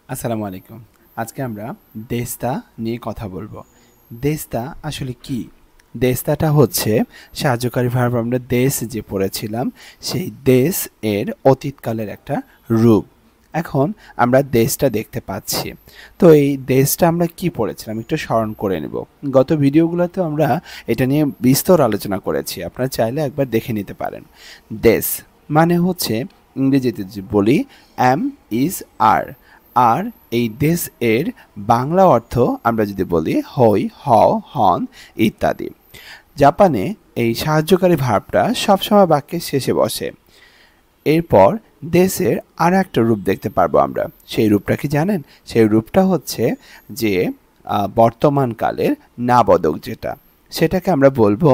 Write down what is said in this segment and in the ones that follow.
আসসালামু আলাইকুম। আজকে আমরা দেশতা নিয়ে কথা বলবো। দেশতা আসলে কি? দেশতাটা হচ্ছে সাহায্যকারী ভার্ব। আমরা দেশ যে পড়েছিলাম সেই দেশ এর অতীতকালের একটা রূপ। এখন আমরা দেশটা দেখতে পাচ্ছি। তো এই দেশটা আমরা কি পড়েছিলাম একটু স্মরণ করে নেব। গত ভিডিওগুলোতে আমরা এটা নিয়ে বিস্তর আলোচনা করেছি, আপনারা চাইলে একবার দেখে নিতে পারেন। দেশ মানে হচ্ছে ইংরেজিতে যে বলি অ্যাম ইজ আর, আর এই দেশ এর বাংলা অর্থ আমরা যদি বলি হই, হও, হন ইত্যাদি। জাপানে এই সাহায্যকারী ভার্বটা সবসময় বাক্যের শেষে বসে। এরপর দেশের আর একটা রূপ দেখতে পারবো আমরা। সেই রূপটা কি জানেন? সেই রূপটা হচ্ছে যে বর্তমানকালের নাবদক যেটা, সেটাকে আমরা বলবো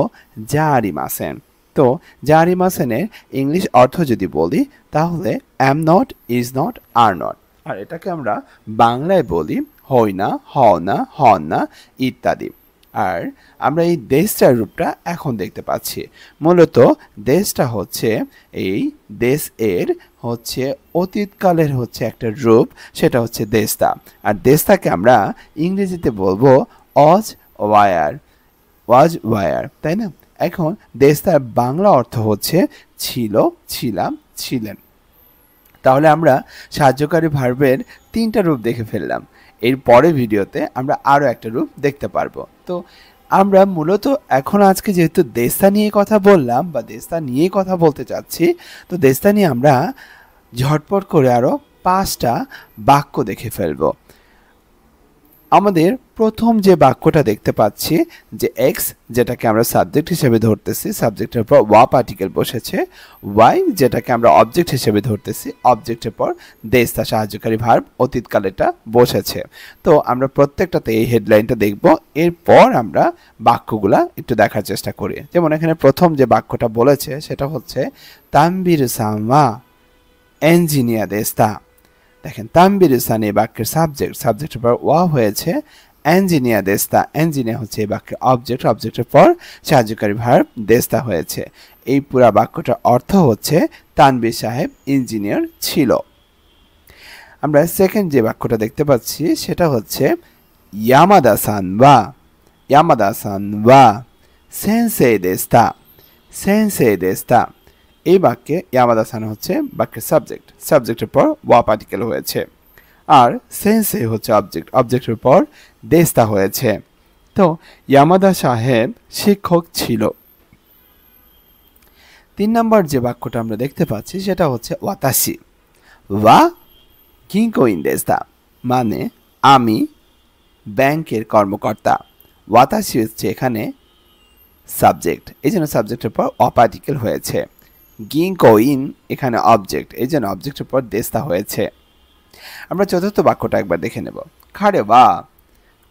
জারিমাসেন। তো জারিমাসেনের ইংলিশ অর্থ যদি বলি তাহলে am not, is not, are not. আর এটাকে আমরা বাংলায় বলি হই না, হও না, হন না ইত্যাদি। আর আমরা এই দেশটার রূপটা এখন দেখতে পাচ্ছি। মূলত দেশটা হচ্ছে এই দেশ এর হচ্ছে অতীতকালের হচ্ছে একটা রূপ, সেটা হচ্ছে দেশতা। আর দেশটাকে আমরা ইংরেজিতে বলবো অজ ওয়ার, ওয়াজ ওয়ার, তাই না? এখন দেশটার বাংলা অর্থ হচ্ছে ছিল, ছিলাম, ছিলেন। তাহলে আমরা সাহায্যকারী ভার্বের 3টা রূপ দেখে ফেললাম। এর পরের ভিডিওতে আমরা আরও একটা রূপ দেখতে পারবো। তো আমরা মূলত এখন আজকে যেহেতু দেশটা নিয়ে কথা বললাম বা দেশটা নিয়ে কথা বলতে চাচ্ছি, তো দেশটা নিয়ে আমরা ঝটপট করে আরও 5টা বাক্য দেখে ফেলবো। আমাদের প্রথম যে বাক্যটা দেখতে পাচ্ছি যে এক্স, যেটাকে আমরা সাবজেক্ট হিসেবে ধরতেছি, সাবজেক্টের পর ওয়া পার্টিকেল বসেছে। ওয়াই, যেটাকে আমরা অবজেক্ট হিসেবে ধরতেছি, অবজেক্টের পর দেশটা সাহায্যকারী ভার্ব অতীতকালেটা বসেছে। তো আমরা প্রত্যেকটাতে এই হেডলাইনটা দেখব, এরপর আমরা বাক্যগুলা একটু দেখার চেষ্টা করি। যেমন এখানে প্রথম যে বাক্যটা বলেছে সেটা হচ্ছে তাম্বির সামা এঞ্জিনিয়ার দেস্তা। দেখেন তাম্বিরুসান এই বাক্যের সাবজেক্ট, সাবজেক্টের পর ওয়া হয়েছে এঞ্জিনিয়ার দেস্তা, এঞ্জিনিয়ার হচ্ছে এই বাক্যের অবজেক্ট, অবজেক্টের পর সাহায্যকারী ভার্ব দেস্তা হয়েছে। এই পুরা বাক্যটার অর্থ হচ্ছে তানবীর সাহেব ইঞ্জিনিয়ার ছিল। আমরা সেকেন্ড যে বাক্যটা দেখতে পাচ্ছি সেটা হচ্ছে ইয়ামাদা সান ওয়া, ইয়ামাদা সান ওয়া সেনসেই দেস্তা, সেনসেই দেস্তা। এই বাক্যে ইয়ামাদা সান হচ্ছে বাক্যের সাবজেক্ট, সাবজেক্টের পর ওয়া পার্টিকেল হয়েছে। আর সেন্সে হচ্ছে অবজেক্ট, অবজেক্টের পর দেস্তা হয়েছে। তো ইয়ামাদা সাহেব শিক্ষক ছিল। 3 নম্বর যে বাক্যটা আমরা দেখতে পাচ্ছি সেটা হচ্ছে ওয়াতাশি ওয়া গিঙ্কো ইন দেস্তা, মানে আমি ব্যাংকের কর্মকর্তা। ওয়াতাশি হচ্ছে এখানে সাবজেক্ট, এই জন্য সাবজেক্টের পর ওয়া পার্টিকেল হয়েছে। গিঙ্কো ইন এখানে অবজেক্ট, এই জন্য অবজেক্টের পর দেস্তা হয়েছে। আমরা চতুর্থ বাক্যটা একবার দেখে নেব। খারে বা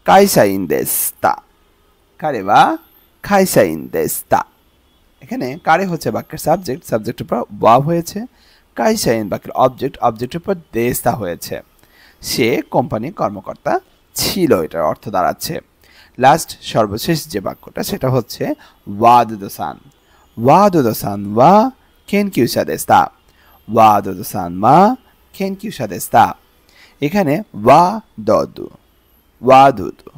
কাইসা ইন দেস্তা, কারে বা খাইসা ইন দেস্তা। এখানে কারে হচ্ছে বাক্যের সাবজেক্ট, সাবজেক্টের পর ওয়া হয়েছে। কাইসা ইন বাক্যের অবজেক্ট, অবজেক্টের পর দেস্তা হয়েছে। সে কোম্পানির কর্মকর্তা ছিল, এটার অর্থ দাঁড়াচ্ছে। লাস্ট সর্বশেষ যে বাক্যটা সেটা হচ্ছে ওয়াদুদোসান, ওয়াদুদোসান ওয়া কেনকিউসা দেস্তা, ওয়াদুদোসান মা কেনকিউসা দেস্তা। এখানে ওয়া দদু, ওয়াদুদু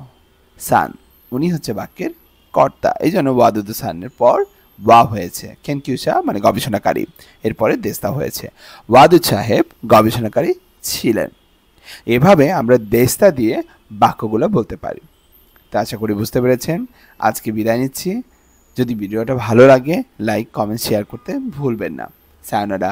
সান, উনি হচ্ছে বাক্যের কর্তা, এই জন্য ওয়াদুদু সানের পর ওয়া হয়েছে। কেনকিউসা মানে গবেষণাকারী, এরপরে দেস্তা হয়েছে। ওয়াদুদ সাহেব গবেষণাকারী ছিলেন। এভাবে আমরা দেস্তা দিয়ে বাক্যগুলো বলতে পারি। তা আশা করি বুঝতে পেরেছেন। আজকে বিদায় নিচ্ছি। যদি ভিডিওটা ভালো লাগে লাইক, কমেন্ট, শেয়ার করতে ভুলবেন না। সায়োনারা।